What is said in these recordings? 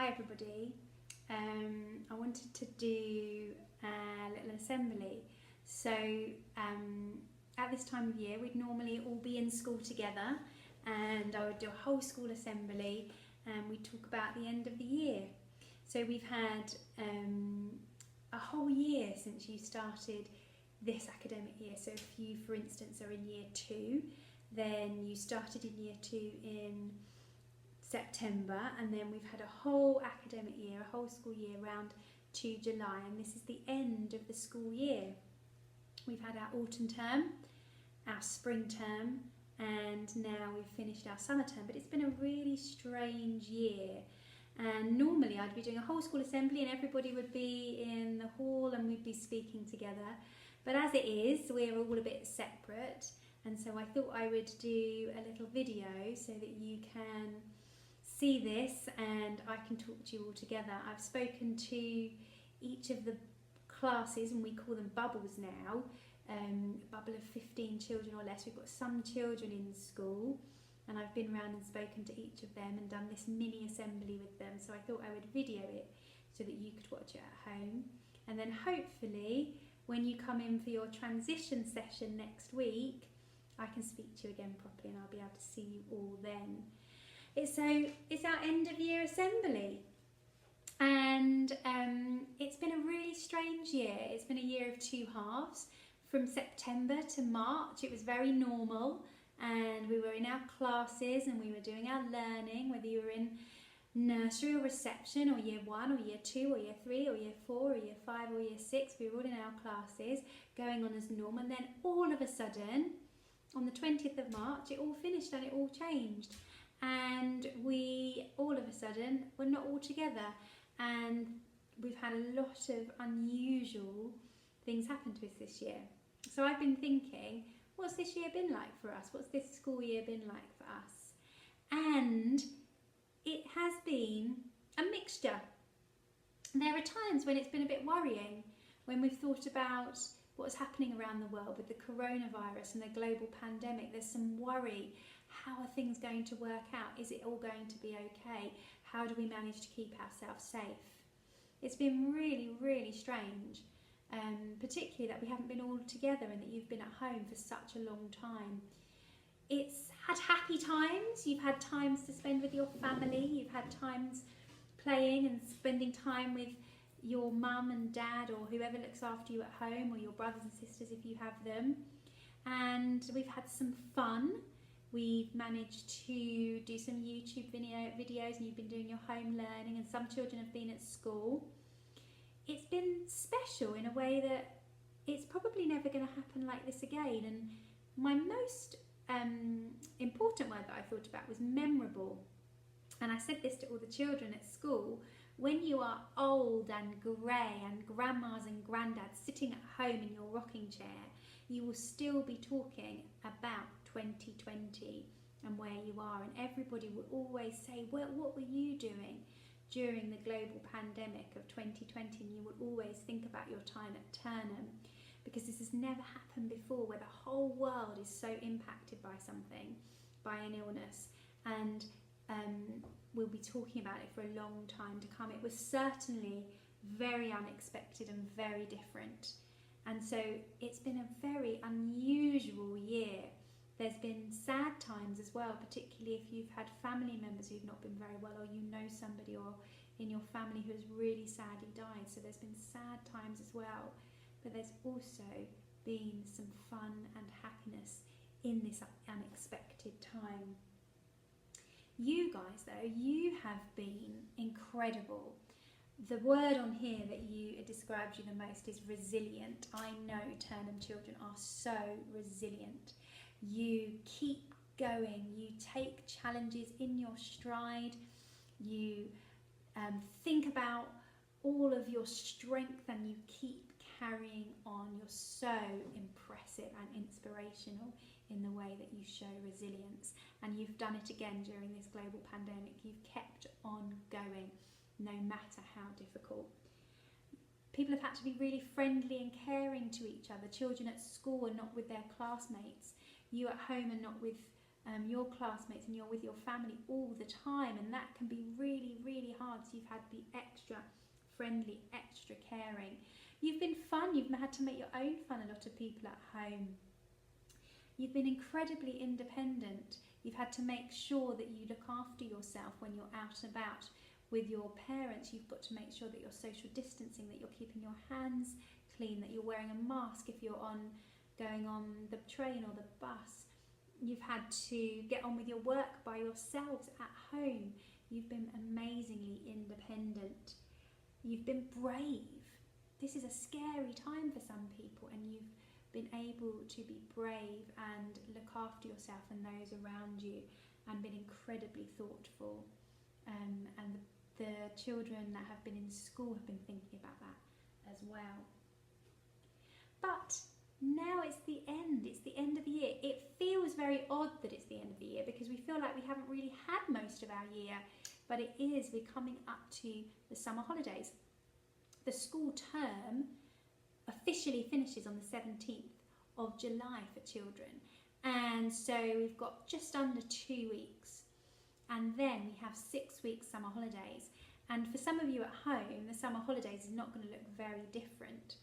Hi everybody. I wanted to do a little assembly. So at this time of year we'd normally all be in school together, and I would do a whole school assembly and we'd talk about the end of the year. So we've had a whole year since you started this academic year. So if you, for instance, are in year 2, then you started in year 2 in September, and then we've had a whole academic year, a whole school year round to July, and this is the end of the school year. We've had our autumn term, our spring term, and now we've finished our summer term, but it's been a really strange year. And normally I'd be doing a whole school assembly and everybody would be in the hall and we'd be speaking together, but as it is, we're all a bit separate, and so I thought I would do a little video so that you can see this and I can talk to you all together. I've spoken to each of the classes, and we call them bubbles now, a bubble of 15 children or less. We've got some children in school, and I've been around and spoken to each of them and done this mini assembly with them, so I thought I would video it so that you could watch it at home, and then hopefully when you come in for your transition session next week I can speak to you again properly and I'll be able to see you all then. It's our end of year assembly, and it's been a really strange year. It's been a year of 2 halves. From September to March it was very normal, and we were in our classes and we were doing our learning, whether you were in nursery or reception or year 1 or year 2 or year 3 or year 4 or year 5 or year 6, we were all in our classes going on as normal. And then all of a sudden on the 20th of March it all finished and it all changed, and we all of a sudden were not all together, and we've had a lot of unusual things happen to us this year. So I've been thinking, what's this year been like for us? What's this school year been like for us? And it has been a mixture. There are times when it's been a bit worrying, when we've thought about what's happening around the world with the coronavirus and the global pandemic. There's some worry. How are things going to work out? Is it all going to be okay? How do we manage to keep ourselves safe? It's been really, really strange, particularly that we haven't been all together and that you've been at home for such a long time. It's had happy times. You've had times to spend with your family. You've had times playing and spending time with your mum and dad or whoever looks after you at home, or your brothers and sisters if you have them. And we've had some fun. We've managed to do some YouTube videos, and you've been doing your home learning, and some children have been at school. It's been special in a way that it's probably never going to happen like this again. And my most important word that I thought about was memorable. And I said this to all the children at school: when you are old and grey and grandmas and granddads sitting at home in your rocking chair, you will still be talking about 2020 and where you are, and everybody will always say, well, what were you doing during the global pandemic of 2020? And you will always think about your time at Turnham, because this has never happened before, where the whole world is so impacted by something, by an illness, and we'll be talking about it for a long time to come. It was certainly very unexpected and very different, and so it's been a very unusual year. There's been sad times as well, particularly if you've had family members who've not been very well, or you know somebody or in your family who has really sadly died. So there's been sad times as well, but there's also been some fun and happiness in this unexpected time. You guys though, you have been incredible. The word on here that describes you the most is resilient. I know Turnham children are so resilient. You keep going, you take challenges in your stride, you think about all of your strength and you keep carrying on. You're so impressive and inspirational in the way that you show resilience, and you've done it again during this global pandemic. You've kept on going no matter how difficult. People have had to be really friendly and caring to each other. Children at school are not with their classmates. You at home are not with your classmates, and you're with your family all the time, and that can be really, really hard. So you've had to be extra friendly, extra caring. You've been fun. You've had to make your own fun, a lot of people at home. You've been incredibly independent. You've had to make sure that you look after yourself when you're out and about with your parents. You've got to make sure that you're social distancing, that you're keeping your hands clean, that you're wearing a mask if you're going on the train or the bus. You've had to get on with your work by yourselves at home. You've been amazingly independent. You've been brave. This is a scary time for some people, and you've been able to be brave and look after yourself and those around you, and been incredibly thoughtful. And the children that have been in school have been thinking about that as well. But now it's the end of the year. It feels very odd that it's the end of the year, because we feel like we haven't really had most of our year, but it is. We're coming up to the summer holidays. The school term officially finishes on the 17th of July for children, and so we've got just under 2 weeks, and then we have 6 weeks summer holidays. And for some of you at home, the summer holidays is not going to look very different,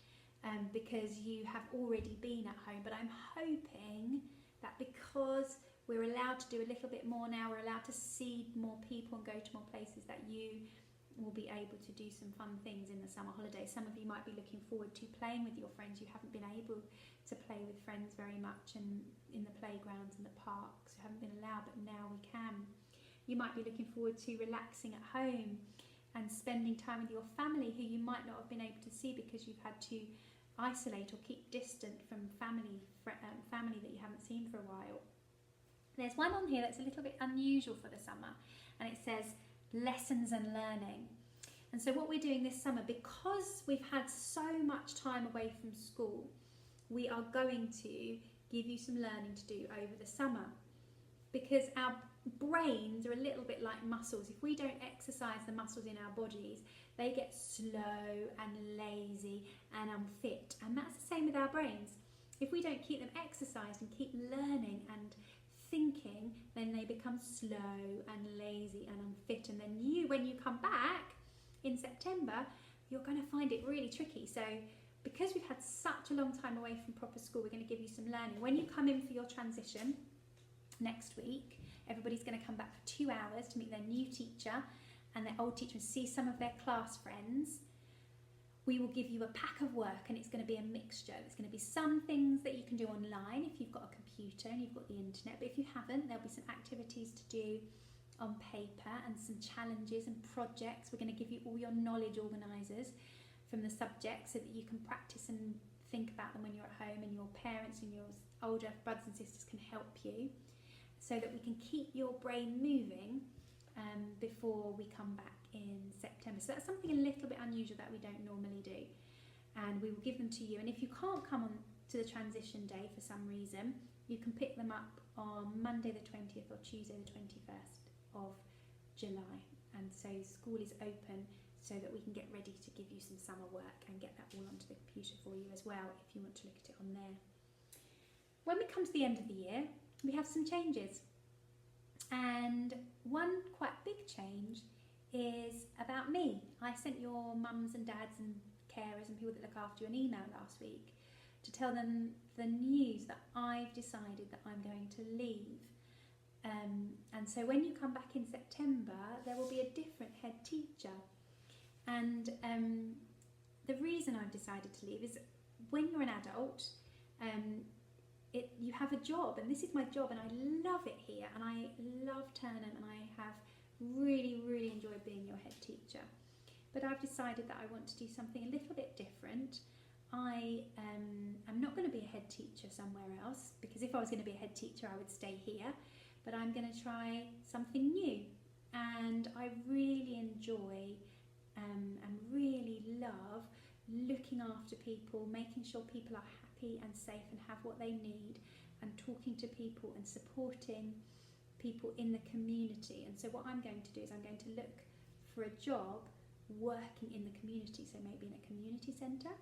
because you have already been at home. But I'm hoping that because we're allowed to do a little bit more now, we're allowed to see more people and go to more places, that you will be able to do some fun things in the summer holidays. Some of you might be looking forward to playing with your friends. You haven't been able to play with friends very much in the playgrounds and the parks. You haven't been allowed, but now we can. You might be looking forward to relaxing at home and spending time with your family, who you might not have been able to see because you've had to isolate or keep distant from family that you haven't seen for a while. There's one on here that's a little bit unusual for the summer, and it says lessons and learning. And so what we're doing this summer, because we've had so much time away from school, we are going to give you some learning to do over the summer, because our brains are a little bit like muscles. If we don't exercise the muscles in our bodies, they get slow and lazy and unfit, and that's the same with our brains. If we don't keep them exercised and keep learning and thinking, then they become slow and lazy and unfit, and then when you come back in September, you're going to find it really tricky. So because we've had such a long time away from proper school, we're going to give you some learning. When you come in for your transition next week, everybody's going to come back for 2 hours to meet their new teacher and their old teacher and see some of their class friends. We will give you a pack of work, and it's going to be a mixture. There's going to be some things that you can do online if you've got a computer and you've got the internet, but if you haven't, there'll be some activities to do on paper and some challenges and projects. We're going to give you all your knowledge organisers from the subjects so that you can practice and think about them when you're at home, and your parents and your older brothers and sisters can help you, so that we can keep your brain moving before we come back in September. So that's something a little bit unusual that we don't normally do, and we will give them to you. And if you can't come on to the transition day for some reason, you can pick them up on Monday the 20th or Tuesday the 21st of July. And so school is open so that we can get ready to give you some summer work and get that all onto the computer for you as well, if you want to look at it on there. When we come to the end of the year, we have some changes, and one quite big change is about me. I sent your mums and dads and carers and people that look after you an email last week to tell them the news that I've decided that I'm going to leave. And so when you come back in September, there will be a different head teacher. And the reason I've decided to leave is, when you're an adult, you have a job, and this is my job, and I love it here, and I love Turnham, and I have really, really enjoyed being your head teacher. But I've decided that I want to do something a little bit different. I am not going to be a head teacher somewhere else, because if I was going to be a head teacher, I would stay here. But I'm going to try something new, and I really enjoy and really love looking after people, making sure people are happy and safe and have what they need, and talking to people and supporting people in the community. And so what I'm going to do is I'm going to look for a job working in the community, so maybe in a community centre,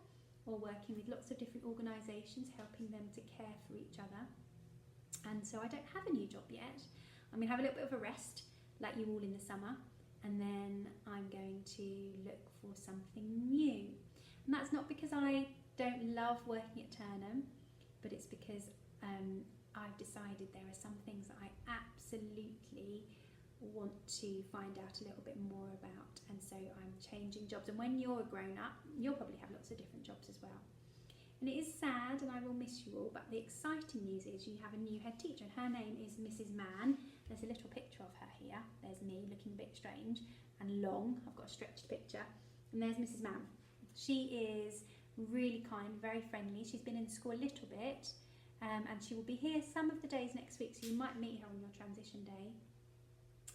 or working with lots of different organisations, helping them to care for each other. And so I don't have a new job yet. I'm going to have a little bit of a rest, like you all in the summer, and then I'm going to look for something new. And that's not because I don't love working at Turnham, but it's because I've decided there are some things that I absolutely want to find out a little bit more about, and so I'm changing jobs. And when you're a grown up, you'll probably have lots of different jobs as well. And it is sad, and I will miss you all, but the exciting news is you have a new head teacher, and her name is Mrs. Mann. There's a little picture of her here. There's me looking a bit strange and long. I've got a stretched picture. And there's Mrs. Mann. She is really kind, very friendly. She's been in school a little bit, and she will be here some of the days next week, so you might meet her on your transition day.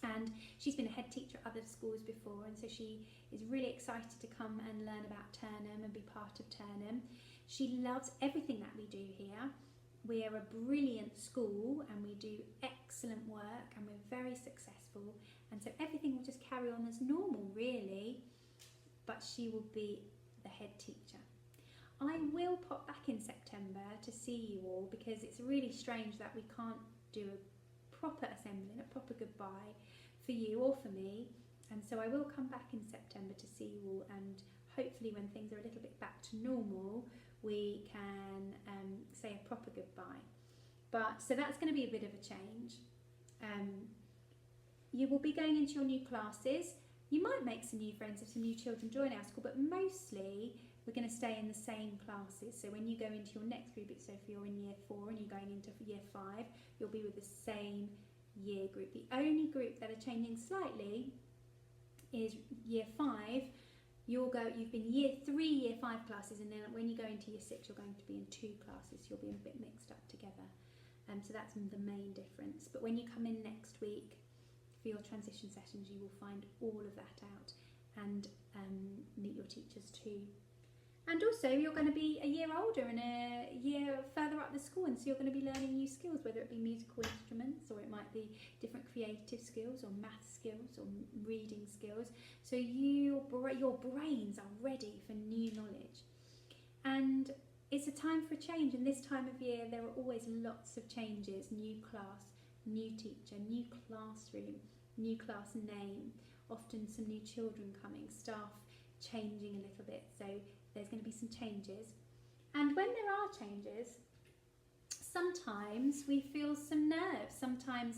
And she's been a head teacher at other schools before, and so she is really excited to come and learn about Turnham and be part of Turnham. She loves everything that we do here. We are a brilliant school and we do excellent work and we're very successful, and so everything will just carry on as normal really, but she will be the head teacher. I will pop back in September to see you all, because it's really strange that we can't do a proper assembly and a proper goodbye for you or for me, and so I will come back in September to see you all, and hopefully when things are a little bit back to normal we can say a proper goodbye. But so that's going to be a bit of a change. You will be going into your new classes. You might make some new friends if some new children join our school, but mostly we're going to stay in the same classes. So when you go into your next group, so if you're in year 4 and you're going into year 5, you'll be with the same year group. The only group that are changing slightly is year 5. You've been year 3, year 5 classes, and then when you go into year 6, you're going to be in 2 classes. You'll be a bit mixed up together. So that's the main difference. But when you come in next week for your transition sessions, you will find all of that out and meet your teachers too. And also you're going to be a year older and a year further up the school, and so you're going to be learning new skills, whether it be musical instruments or it might be different creative skills or math skills or reading skills. So your brains are ready for new knowledge. And it's a time for a change, and this time of year there are always lots of changes. New class, new teacher, new classroom, new class name, often some new children coming, staff changing a little bit, so there's going to be some changes. And when there are changes, sometimes we feel some nerves, sometimes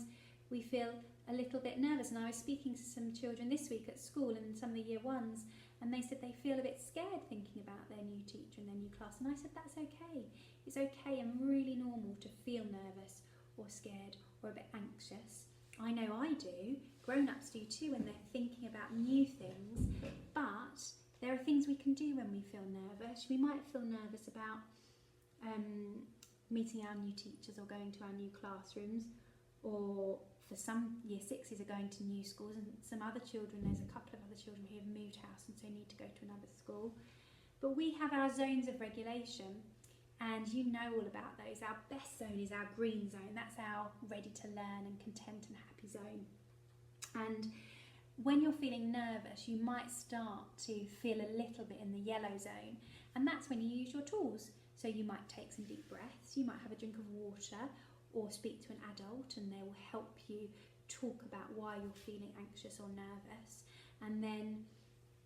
we feel a little bit nervous. And I was speaking to some children this week at school, and some of the year 1s, and they said they feel a bit scared thinking about their new teacher and their new class, and I said that's okay. It's okay and really normal to feel nervous or scared or a bit anxious. I know I do, grown-ups do too when they're thinking about new things, but there are things we can do when we feel nervous. We might feel nervous about meeting our new teachers or going to our new classrooms, or for some year 6s are going to new schools, and some other children, there's a couple of other children who have moved house and so need to go to another school. But we have our zones of regulation, and you know all about those. Our best zone is our green zone. That's our ready to learn and content and happy zone. And when you're feeling nervous, you might start to feel a little bit in the yellow zone, and that's when you use your tools. So you might take some deep breaths, you might have a drink of water, or speak to an adult and they will help you talk about why you're feeling anxious or nervous, and then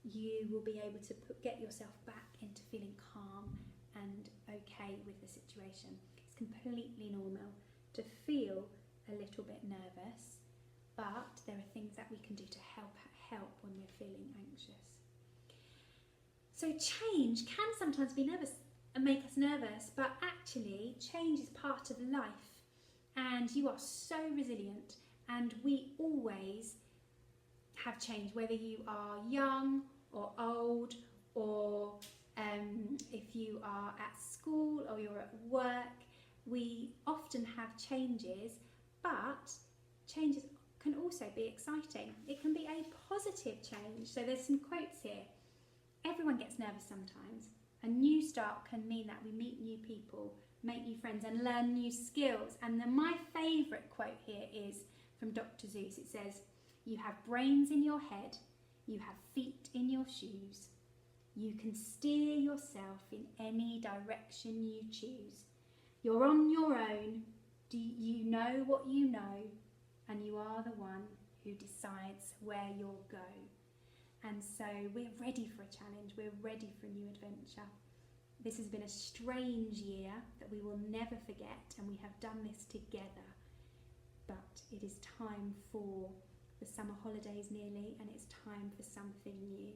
you will be able to get yourself back into feeling calm and okay with the situation. It's completely normal to feel a little bit nervous, but there are things that we can do to help when we're feeling anxious. So change can sometimes be nervous and make us nervous, but actually change is part of life, and you are so resilient, and we always have change, whether you are young or old, or if you are at school or you're at work. We often have changes, but changes can also be exciting. It can be a positive change. So there's some quotes here. Everyone gets nervous sometimes. A new start can mean that we meet new people, make new friends and learn new skills. And then my favourite quote here is from Dr. Seuss. It says, "You have brains in your head, you have feet in your shoes. You can steer yourself in any direction you choose. You're on your own, You know what you know, and you are the one who decides where you'll go. And so we're ready for a challenge, we're ready for a new adventure. This has been a strange year that we will never forget, and we have done this together. But it is time for the summer holidays nearly, and it's time for something new.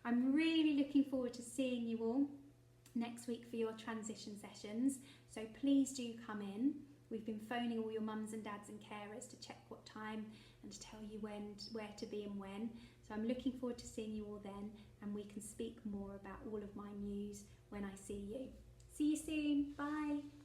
I'm really looking forward to seeing you all next week for your transition sessions, so please do come in. We've been phoning all your mums and dads and carers to check what time and to tell you where to be and when. So I'm looking forward to seeing you all then, and we can speak more about all of my news when I see you. See you soon. Bye.